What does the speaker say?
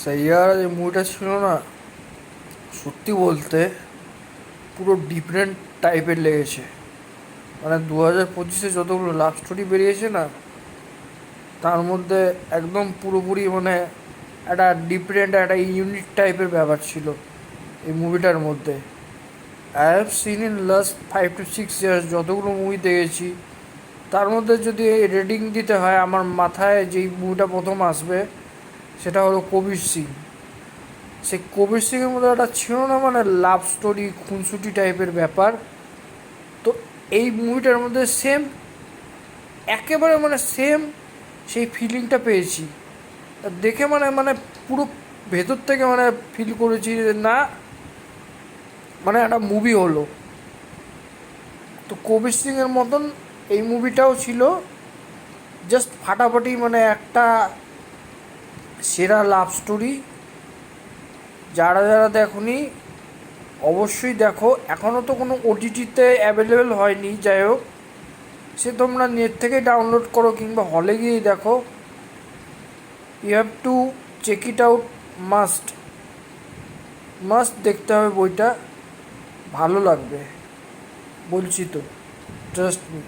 সাইয়ারা যে মুভিটা ছিল না, সত্যি বলতে পুরো ডিফারেন্ট টাইপের লেগেছে। মানে 2025-এ যতগুলো লাভ স্টোরি বেরিয়েছে না, তার মধ্যে একদম পুরোপুরি মানে একটা ডিফারেন্ট একটা ইউনিক টাইপের ব্যাপার ছিল এই মুভিটার মধ্যে। I have seen in last 5 to 6 years যতগুলো মুভি দেখেছি, তার মধ্যে যদি রেটিং দিতে হয়, আমার মাথায় যেই মুভিটা প্রথম আসবে সেটা হলো কবির সিং। সেই কবির সিংয়ের মধ্যে একটা ছিল না, মানে লাভ স্টোরি খুনসুটি টাইপের ব্যাপার। তো এই মুভিটার মধ্যে সেম, একেবারে মানে সেম সেই ফিলিংটা পেয়েছি। দেখে মানে মানে পুরো ভেতর থেকে মানে ফিল করেছি যে না, মানে একটা মুভি হলো। তো কবির সিংয়ের মতন এই মুভিটাও ছিল, জাস্ট ফাটাফাটি, মানে একটা সেরা লাভ স্টোরি। যারা যারা দেখোনি অবশ্যই দেখো। এখনও তো কোনো ওটিটিতে অ্যাভেলেবেল হয়নি, যাই হোক সে তোমরা নেট থেকে ডাউনলোড করো কিংবা হলে গিয়েই দেখো। You have to check it out, must must দেখতে হবে বইটা, ভালো লাগবে বলছি তো, ট্রাস্ট মি।